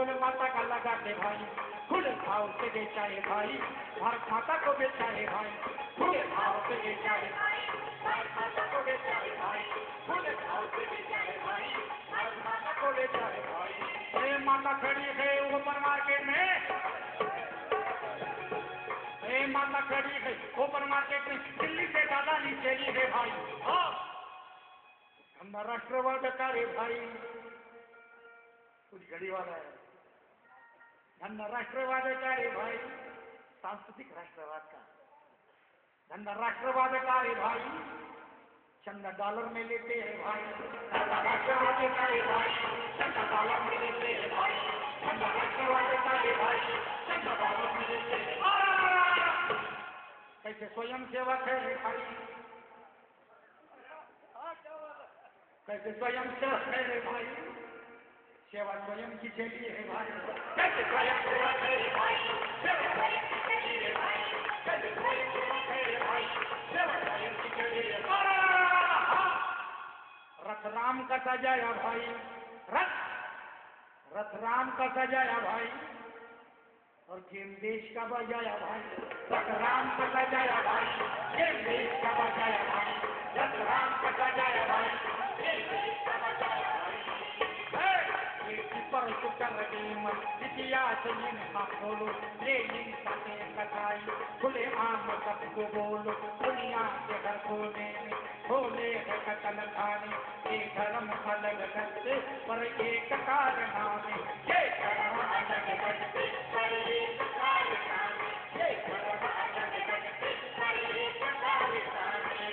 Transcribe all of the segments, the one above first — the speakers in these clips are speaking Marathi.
बोल माता का लगाते भाई, खुले भाव से बेचा है भाई, भारत माता को बेचा है भाई, खुले भाव से बेचा है भाई, भारत माता को बेचा है भाई, खुले भाव से बेचा है भाई, भारत माता को बेचा है भाई। ये माता खड़ी है ओपन मार्केट में, ये माता खड़ी है ओपन मार्केट में, दिल्ली से ज्यादा नीचे है भाई। हम राष्ट्रवाद का रे भाई, कुछ घड़ी वाला है, धंधा राष्ट्रवाद का रे भाई, सांस्कृतिक राष्ट्रवाद का धंधा राष्ट्रवाद का रे भाई, चंदा डॉलर में लेते हैं भाई, धंधा राष्ट्रवाद का रे भाई, चंदा डॉलर में लेते हैं भाई, धंधा राष्ट्रवाद का रे भाई, चंदा डॉलर में लेते हैं। कैसे स्वयं सेवक है रे भाई, कैसे स्वयं सेवक है रे भाई, सेवा स्वयं की चली है भाई, कैसे स्वयं सेवक है रे भाई, सेवा स्वयं की चली है भाई, कैसे स्वयं सेवक है रे भाई, सेवा स्वयं की चली है। रथ राम का सजाया भाई, रथ राम का सजाया भाई, और गेम देश का बजाया भाई, रथ राम का सजाया भाई, गेम देश का बजाया भाई, रथ राम का सजाया भाई, गेम देश का बजाया भाई। पर शुक्र गेम इतिहास इनका खोलो, लेनिन साथे कटाई, खुले आम सबको बोलो, दुनिया के हर कोने में खोले है कतल खाने, ये धर्म अलग करते पर एक कारनामे, ये धर्म अलग करते पर एक कारनामे, ये धर्म अलग करते पर एक कारनामे।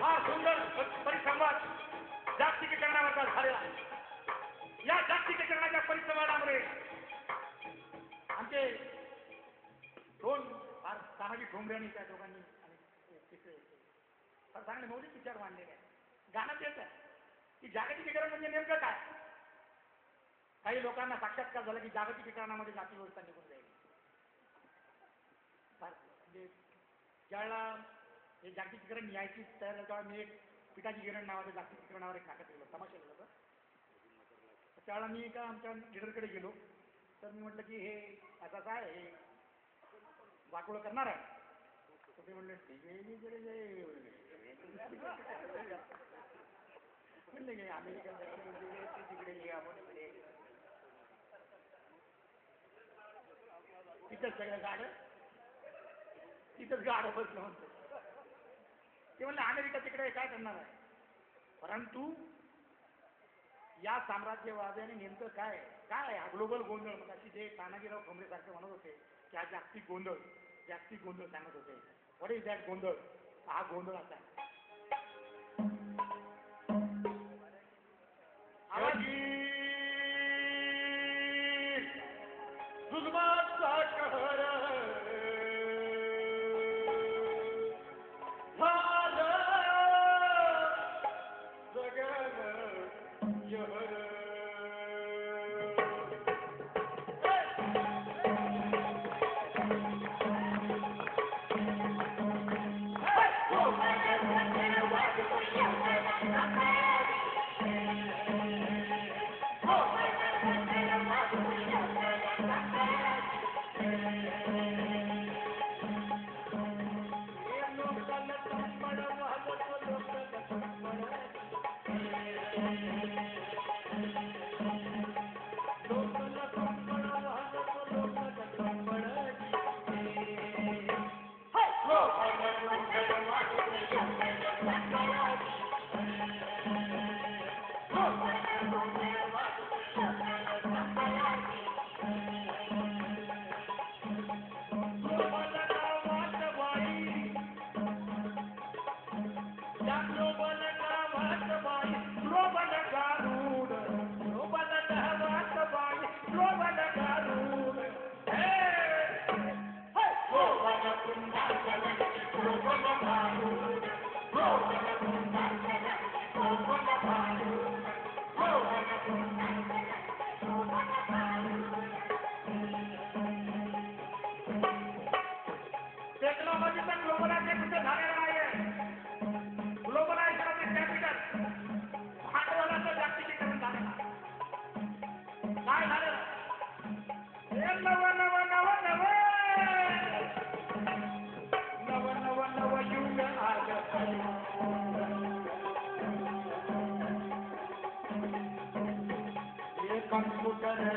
हा सुंदर परिसंवाद जागतिकीकरणावरचा झालेला, या जागतिकीकरणाच्या परिसंवादामध्ये आमचे दोन तानाजी ठोंबरे आणि त्या दोघांनी फार चांगले मौलिक विचार मांडलेले आहेत. गाणं तेच आहे की जागतिकीकरण म्हणजे नेमकं काय. काही लोकांना साक्षात्कार झाला की जागतिकीकरणामध्ये जाती व्यवस्था निघून जाईल. म्हणजे ज्यावेळेला हे जागतिकीकरण यायची तयार तेव्हा मी एक पिठाची गिरण नावाच्या जागतिकीकरणावर एक नाटक केलं, तमाशा केलं होतं. त्यावेळेला मी एका आमच्या लिडरकडे गेलो, तर मी म्हटलं की हे असं काय हे वाटोळं करणार आहे. तर ते म्हणले म्हणले की अमेरिका तिकडे तिथंच सगळं गाडं तिथंच गाडं बसलं म्हणतो. ते म्हणलं अमेरिका तिकडे काय करणार आहे. परंतु या साम्राज्यवाद्याने नेमकं काय काय हा ग्लोबल गोंधळ, मग अशी जे तानाजीराव ठोंबरे सारखे म्हणत होते की हा जागतिक गोंधळ सांगत होते. व्हॉट इज दॅट गोंधळ. हा गोंधळ असा आहे. जुलमाचा कहर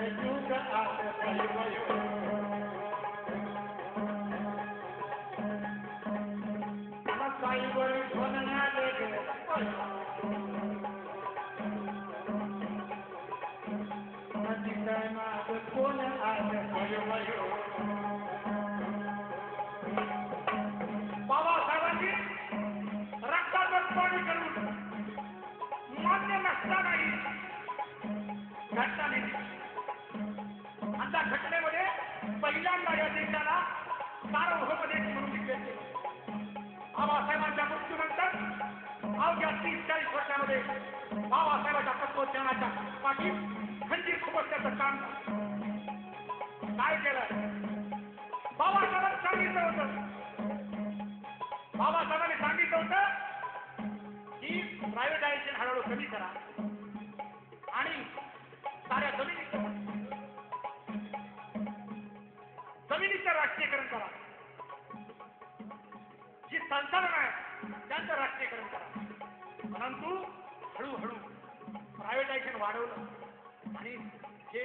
युग आलं कलिवयो साईवर म्हणणारे नाद कोण आलं कलिवयो बाबासाहेबांनी रक्ताचं पाणी करून मान्य नसतानाही घटना दिली आणि त्या घटनेमध्ये पहिल्यांदा या देशाला सार्वभौम देश म्हणून डिक्लेअर केलं. बाबासाहेबांच्या मृत्यूनंतर अवघ्या 30-40 वर्षामध्ये बाबासाहेबांच्या तत्वज्ञानाच्या पाठी खंजीर खुपसण्याचं काम काय केलं. बाबासाहेबांनी सांगितलं होतं की प्रायव्हेटायझेशन हळूहळू कमी करा आणि साऱ्या जमिनीचं राष्ट्रीयकरण करा. जी संसाधन आहे त्यांचं राष्ट्रीयकरण करा. परंतु हळूहळू प्रायव्हेटायझेशन वाढवलं आणि जे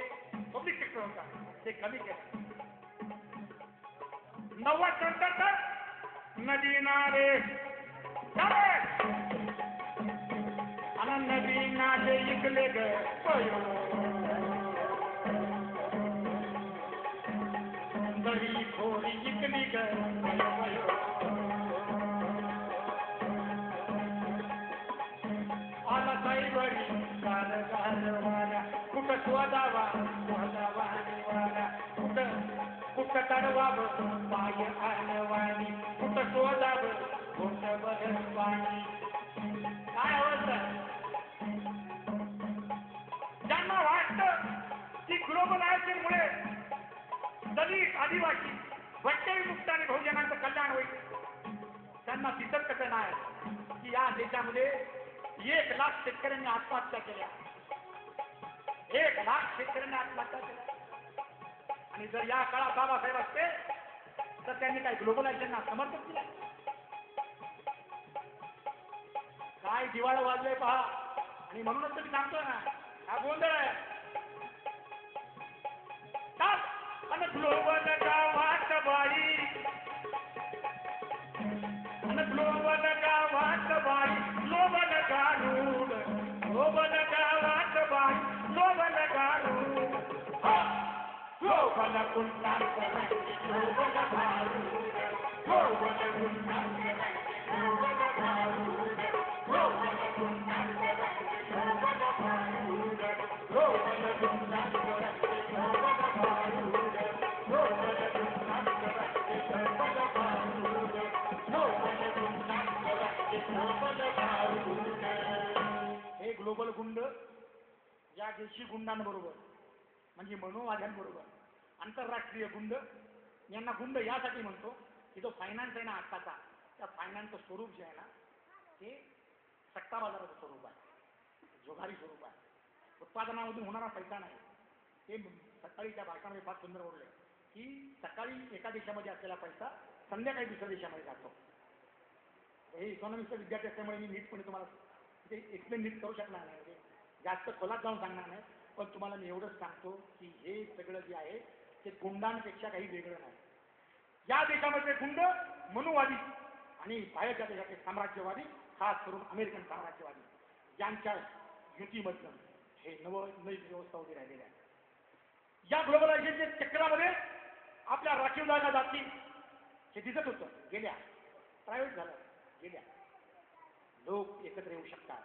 पब्लिक सेक्टर होतं ते कमी केलं. 90 नंतर तर नदी नाले आणि नदी नाले इकले ग दही खोरी इकली ग आला साईवरी गाल गालवाला कुठं स्वदावा वाला कुठं तडवाव पाय आणवानी कुठं शोधाव कुठं बरं पाणी. काय अवस्था ज्यांना वाटतं की ग्लोबलायझेशनमुळे दलित आदिवासी भटक्याविमुक्त आणि बहुजनांचं कल्याण होईल त्यांना दिसत कसं नाही की या देशामध्ये 1 लाख शेतकऱ्यांनी आत्महत्या केल्या. 1 लाख शेतकऱ्यांनी आत्महत्या केल्या. आणि जर या काळात बाबासाहेब असते तर त्यांनी काय ग्लोबलायझेशनला समर्थन केलं. काय दिवाळ वाजले पहा. आणि म्हणूनच तुम्ही सांगतोय ना हा गोंधळ आहे. आणि ग्लोबल गावात बाई आणि ग्लोबल गावात बाई ग्लोबल गारूड ग्लोबल गावात बाई ग्लोबल गारूड ग्लोबल गुंडांत ग्लोबल गारूड ग्लोबल गुंडांत ग्लोबल गारूड ग्लोबल गुंडांत ग्लोबल गारूड ग्लोबल गुंडांत ग्लोबल गारूड हे ग्लोबल गुंड या देशी गुंडांबरोबर म्हणजे मनोवाद्यांबरोबर आंतरराष्ट्रीय गुंड यांना गुंड यासाठी म्हणतो की जो फायनान्स आहे ना आत्ताचा त्या फायनान्सचं स्वरूप जे आहे ना ते सट्टा बाजाराचं स्वरूप आहे. जोगारी स्वरूप आहे. उत्पादनामधून होणारा पैसा नाही. ते सकाळी त्या भाषणामध्ये फार सुंदर बोलले की सकाळी एका देशामध्ये असलेला पैसा संध्याकाळी दुसऱ्या देशामध्ये जातो. हे इकॉनॉमिक्सचा विद्यार्थी असल्यामुळे मी नीटपणे तुम्हाला ते एक्सप्लेन नीट करू शकणार नाही. म्हणजे जास्त खोलात जाऊन सांगणार नाही. पण तुम्हाला मी एवढंच सांगतो की हे सगळं जे आहे ते गुंडांपेक्षा काही वेगळं नाही. या देशामध्ये गुंड मनुवादी आणि बाहेरच्या देशाचे साम्राज्यवादी खास करून अमेरिकन साम्राज्यवादी यांच्या युतीमधनं हे नवी व्यवस्था उभी राहिलेली आहे. या ग्लोबलायझेशनच्या चक्रामध्ये आपल्या राखीव जागा जाती हे दिसत होतं गेल्या. प्रायव्हेट झालं गेल्या. लोक एकत्र येऊ शकतात.